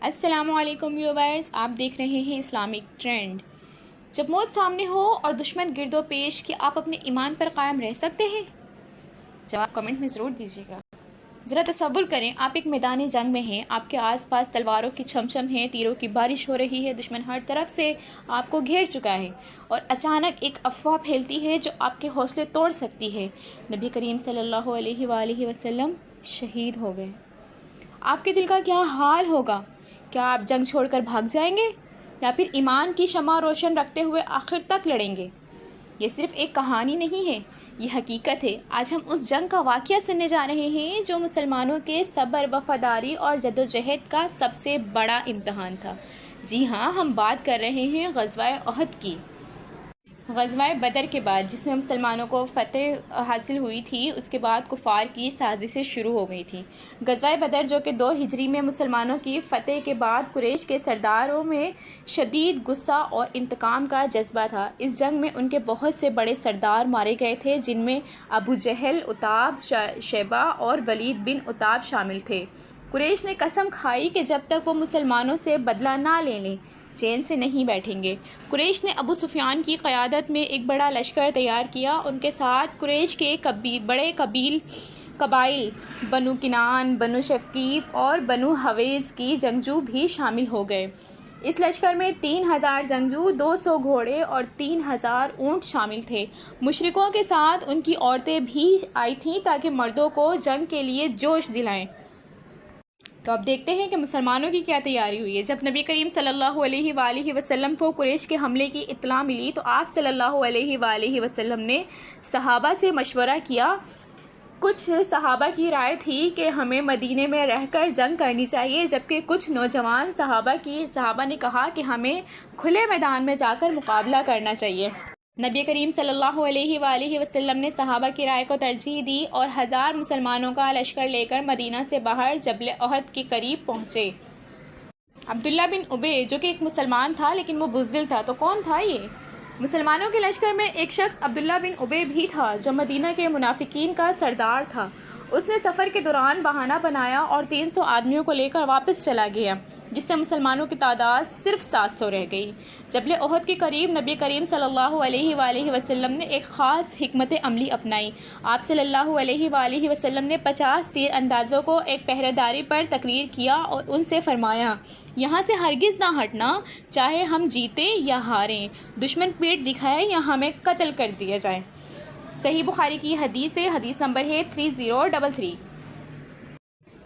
السلام علیکم ویورز، آپ دیکھ رہے ہیں اسلامک ٹرینڈ۔ جب موت سامنے ہو اور دشمن گرد و پیش کہ آپ اپنے ایمان پر قائم رہ سکتے ہیں؟ جواب کمنٹ میں ضرور دیجیے گا۔ ذرا تصور کریں، آپ ایک میدان جنگ میں ہیں، آپ کے آس پاس تلواروں کی چھمچم ہے، تیروں کی بارش ہو رہی ہے، دشمن ہر طرف سے آپ کو گھیر چکا ہے، اور اچانک ایک افواہ پھیلتی ہے جو آپ کے حوصلے توڑ سکتی ہے۔ نبی کریم صلی اللہ علیہ وآلہ وسلم شہید ہو گئے۔ آپ کے دل کا کیا حال ہوگا؟ کیا آپ جنگ چھوڑ کر بھاگ جائیں گے، یا پھر ایمان کی شمع روشن رکھتے ہوئے آخر تک لڑیں گے؟ یہ صرف ایک کہانی نہیں ہے، یہ حقیقت ہے۔ آج ہم اس جنگ کا واقعہ سننے جا رہے ہیں جو مسلمانوں کے صبر، وفاداری اور جدوجہد کا سب سے بڑا امتحان تھا۔ جی ہاں، ہم بات کر رہے ہیں غزوہ احد کی، غزوہ بدر کے بعد، جس میں مسلمانوں کو فتح حاصل ہوئی تھی۔ اس کے بعد کفار کی سازشیں شروع ہو گئی تھیں۔ غزوہ بدر جو کہ 2 ہجری میں مسلمانوں کی فتح کے بعد قریش کے سرداروں میں شدید غصہ اور انتقام کا جذبہ تھا۔ اس جنگ میں ان کے بہت سے بڑے سردار مارے گئے تھے، جن میں ابو جہل، عتاب، شیبہ اور ولید بن عتاب شامل تھے۔ قریش نے قسم کھائی کہ جب تک وہ مسلمانوں سے بدلہ نہ لے لیں، چین سے نہیں بیٹھیں گے۔ قریش نے ابو سفیان کی قیادت میں ایک بڑا لشکر تیار کیا۔ ان کے ساتھ قریش کے بڑے قبائل بنو کنان، بنو ثقیف اور بنو حویز کی جنگجو بھی شامل ہو گئے۔ اس لشکر میں 3000 جنگجو، 200 گھوڑے اور 3000 اونٹ شامل تھے۔ مشرکوں کے ساتھ ان کی عورتیں بھی آئی تھیں تاکہ مردوں کو جنگ کے لیے جوش دلائیں۔ تو اب دیکھتے ہیں کہ مسلمانوں کی کیا تیاری ہوئی ہے۔ جب نبی کریم صلی اللہ علیہ وآلہ وسلم کو قریش کے حملے کی اطلاع ملی تو آپ صلی اللہ علیہ وآلہ وسلم نے صحابہ سے مشورہ کیا۔ کچھ صحابہ کی رائے تھی کہ ہمیں مدینے میں رہ کر جنگ کرنی چاہیے، جبکہ کچھ نوجوان صحابہ نے کہا کہ ہمیں کھلے میدان میں جا کر مقابلہ کرنا چاہیے۔ نبی کریم صلی اللہ علیہ وآلہ وسلم نے صحابہ کی رائے کو ترجیح دی اور 1000 مسلمانوں کا لشکر لے کر مدینہ سے باہر جبل احد کے قریب پہنچے۔ عبداللہ بن ابی، جو کہ ایک مسلمان تھا لیکن وہ بزدل تھا، تو کون تھا یہ؟ مسلمانوں کے لشکر میں ایک شخص عبداللہ بن ابی بھی تھا جو مدینہ کے منافقین کا سردار تھا۔ اس نے سفر کے دوران بہانہ بنایا اور 300 آدمیوں کو لے کر واپس چلا گیا، جس سے مسلمانوں کی تعداد صرف 700 رہ گئی۔ جبل احد کے قریب نبی کریم صلی اللہ علیہ وآلہ وسلم نے ایک خاص حکمت عملی اپنائی۔ آپ صلی اللہ علیہ وآلہ وسلم نے 50 تیر اندازوں کو ایک پہرے داری پر تقریر کیا اور ان سے فرمایا، یہاں سے ہرگز نہ ہٹنا، چاہے ہم جیتیں یا ہاریں، دشمن پیٹ دکھائے یا ہمیں قتل کر دیا جائے۔ صحیح بخاری کی حدیث ہے، حدیث نمبر ہے 3033۔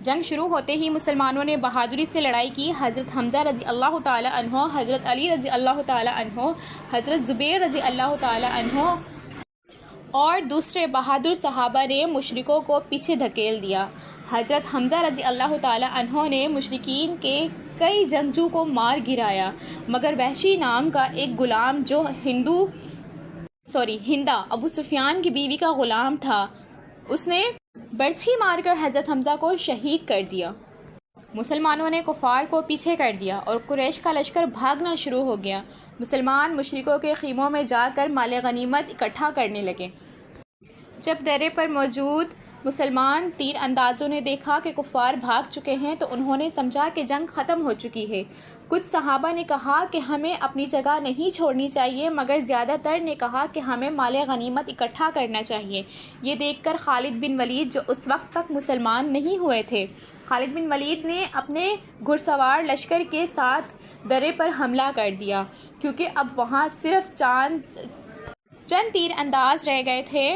جنگ شروع ہوتے ہی مسلمانوں نے بہادری سے لڑائی کی۔ حضرت حمزہ رضی اللہ تعالی عنہ، حضرت علی رضی اللہ تعالی عنہ، حضرت زبیر رضی اللہ تعالی عنہ اور دوسرے بہادر صحابہ نے مشرکوں کو پیچھے دھکیل دیا۔ حضرت حمزہ رضی اللہ تعالی عنہ نے مشرکین کے کئی جنگجو کو مار گرایا، مگر وحشی نام کا ایک غلام جو ہندہ ابو سفیان کی بیوی کا غلام تھا، اس نے برچھی مار کر حضرت حمزہ کو شہید کر دیا۔ مسلمانوں نے کفار کو پیچھے کر دیا اور قریش کا لشکر بھاگنا شروع ہو گیا۔ مسلمان مشرکوں کے خیموں میں جا کر مال غنیمت اکٹھا کرنے لگے۔ جب درے پر موجود مسلمان تیر اندازوں نے دیکھا کہ کفار بھاگ چکے ہیں تو انہوں نے سمجھا کہ جنگ ختم ہو چکی ہے۔ کچھ صحابہ نے کہا کہ ہمیں اپنی جگہ نہیں چھوڑنی چاہیے، مگر زیادہ تر نے کہا کہ ہمیں مال غنیمت اکٹھا کرنا چاہیے۔ یہ دیکھ کر خالد بن ولید، جو اس وقت تک مسلمان نہیں ہوئے تھے، خالد بن ولید نے اپنے گھڑ سوار لشکر کے ساتھ درے پر حملہ کر دیا، کیونکہ اب وہاں صرف چند تیر انداز رہ گئے تھے۔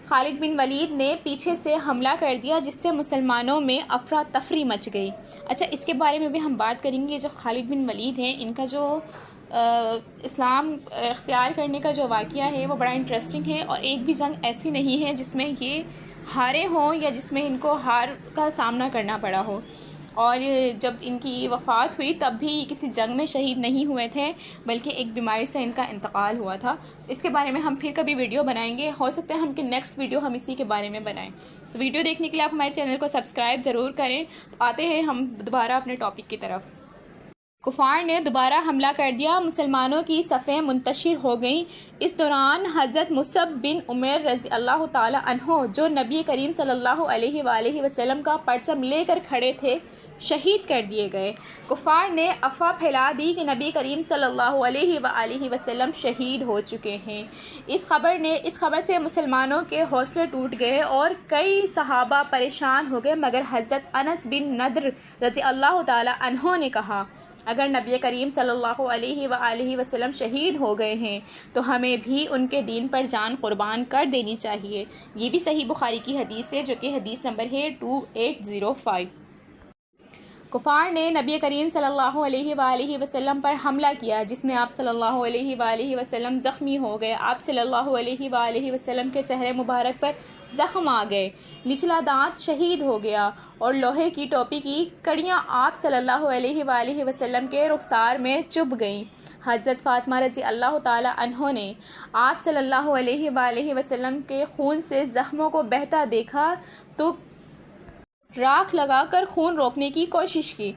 خالد بن ولید نے پیچھے سے حملہ کر دیا، جس سے مسلمانوں میں افراتفری مچ گئی۔ اچھا، اس کے بارے میں بھی ہم بات کریں گے۔ جو خالد بن ولید ہیں، ان کا جو اسلام اختیار کرنے کا جو واقعہ ہے وہ بڑا انٹرسٹنگ ہے، اور ایک بھی جنگ ایسی نہیں ہے جس میں یہ ہارے ہوں یا جس میں ان کو ہار کا سامنا کرنا پڑا ہو۔ اور جب ان کی وفات ہوئی تب بھی کسی جنگ میں شہید نہیں ہوئے تھے، بلکہ ایک بیماری سے ان کا انتقال ہوا تھا۔ اس کے بارے میں ہم پھر کبھی ویڈیو بنائیں گے، ہو سکتا ہے ہم نیکسٹ ویڈیو ہم اسی کے بارے میں بنائیں۔ تو ویڈیو دیکھنے کے لیے آپ ہمارے چینل کو سبسکرائب ضرور کریں۔ تو آتے ہیں ہم دوبارہ اپنے ٹاپک کی طرف۔ کفار نے دوبارہ حملہ کر دیا، مسلمانوں کی صفیں منتشر ہو گئیں۔ اس دوران حضرت مصعب بن عمیر رضی اللہ تعالی عنہ، جو نبی کریم صلی اللہ علیہ وآلہ وسلم کا پرچم لے کر کھڑے تھے، شہید کر دیے گئے۔ کفار نے افواہ پھیلا دی کہ نبی کریم صلی اللہ علیہ وآلہ وسلم شہید ہو چکے ہیں۔ اس خبر سے مسلمانوں کے حوصلے ٹوٹ گئے اور کئی صحابہ پریشان ہو گئے، مگر حضرت انس بن نضر رضی اللہ تعالی عنہ نے کہا، اگر نبی کریم صلی اللہ علیہ وآلہ وسلم شہید ہو گئے ہیں تو ہمیں بھی ان کے دین پر جان قربان کر دینی چاہیے۔ یہ بھی صحیح بخاری کی حدیث ہے، جو کہ حدیث نمبر ہے 2805۔ کفار نے نبی کریم صلی اللہ علیہ وآلہ وسلم پر حملہ کیا، جس میں آپ صلی اللہ علیہ وآلہ وسلم زخمی ہو گئے۔ آپ صلی اللہ علیہ وآلہ وسلم کے چہرے مبارک پر زخم آ گئے، نچلا دانت شہید ہو گیا اور لوہے کی ٹوپی کی کڑیاں آپ صلی اللہ علیہ وآلہ وسلم کے رخسار میں چبھ گئیں۔ حضرت فاطمہ رضی اللہ تعالی عنہ نے آپ صلی اللہ علیہ وآلہ وسلم کے خون سے زخموں کو بہتا دیکھا تو راکھ لگا کر خون روکنے کی کوشش کی۔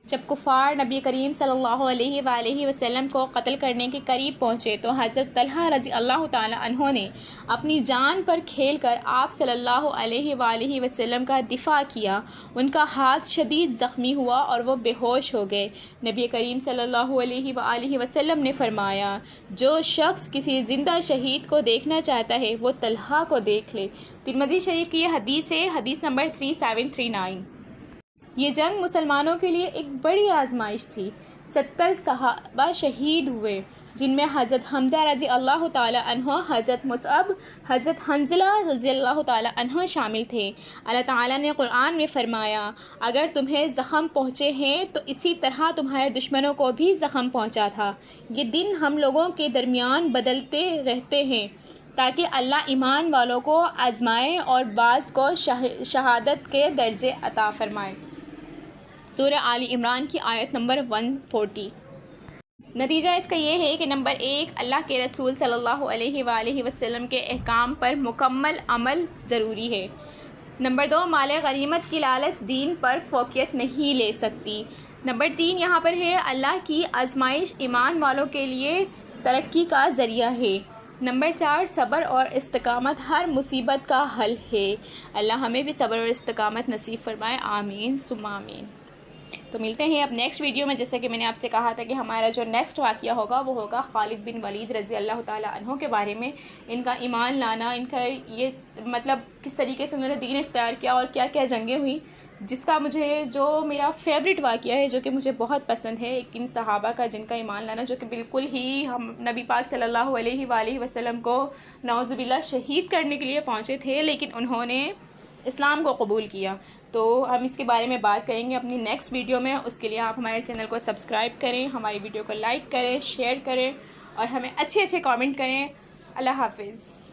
جب کفار نبی کریم صلی اللہ علیہ وآلہ وسلم کو قتل کرنے کے قریب پہنچے تو حضرت طلحہ رضی اللہ تعالی عنہ نے اپنی جان پر کھیل کر آپ صلی اللہ علیہ وآلہ وسلم کا دفاع کیا۔ ان کا ہاتھ شدید زخمی ہوا اور وہ بے ہوش ہو گئے۔ نبی کریم صلی اللہ علیہ وآلہ وسلم نے فرمایا، جو شخص کسی زندہ شہید کو دیکھنا چاہتا ہے وہ طلحہ کو دیکھ لے۔ ترمذی شریف کی یہ حدیث ہے، حدیث نمبر 3739۔ یہ جنگ مسلمانوں کے لیے ایک بڑی آزمائش تھی۔ 70 صحابہ شہید ہوئے، جن میں حضرت حمزہ رضی اللہ تعالی عنہ، حضرت مصعب، حضرت حنظلہ رضی اللہ تعالی عنہ شامل تھے۔ اللہ تعالیٰ نے قرآن میں فرمایا، اگر تمہیں زخم پہنچے ہیں تو اسی طرح تمہارے دشمنوں کو بھی زخم پہنچا تھا۔ یہ دن ہم لوگوں کے درمیان بدلتے رہتے ہیں تاکہ اللہ ایمان والوں کو آزمائے اور بعض کو شہادت کے درجے عطا فرمائے۔ سورہ آل عمران کی آیت نمبر 140۔ نتیجہ اس کا یہ ہے کہ نمبر 1، اللہ کے رسول صلی اللہ علیہ وآلہ وسلم کے احکام پر مکمل عمل ضروری ہے۔ نمبر 2، مال غنیمت کی لالچ دین پر فوقیت نہیں لے سکتی۔ نمبر 3 یہاں پر ہے، اللہ کی آزمائش ایمان والوں کے لیے ترقی کا ذریعہ ہے۔ نمبر 4، صبر اور استقامت ہر مصیبت کا حل ہے۔ اللہ ہمیں بھی صبر اور استقامت نصیب فرمائے، آمین ثم آمین۔ تو ملتے ہیں اب نیکسٹ ویڈیو میں۔ جیسے کہ میں نے آپ سے کہا تھا کہ ہمارا جو نیکسٹ واقعہ ہوگا وہ ہوگا خالد بن ولید رضی اللہ تعالی عنہ کے بارے میں، ان کا ایمان لانا، ان کا یہ مطلب کس طریقے سے انہوں نے دین اختیار کیا اور کیا کیا جنگیں ہوئیں، جس کا جو میرا فیوریٹ واقعہ ہے، جو کہ مجھے بہت پسند ہے، ایک ان صحابہ کا جن کا ایمان لانا جو کہ بالکل ہی ہم نبی پاک صلی اللہ علیہ وآلہ وسلم کو نعوذ باللہ شہید کرنے کے لیے پہنچے تھے، لیکن انہوں نے اسلام کو قبول کیا۔ تو ہم اس کے بارے میں بات کریں گے اپنی نیکسٹ ویڈیو میں۔ اس کے لیے آپ ہمارے چینل کو سبسکرائب کریں، ہماری ویڈیو کو لائک کریں، شیئر کریں اور ہمیں اچھے کامنٹ کریں۔ اللہ حافظ۔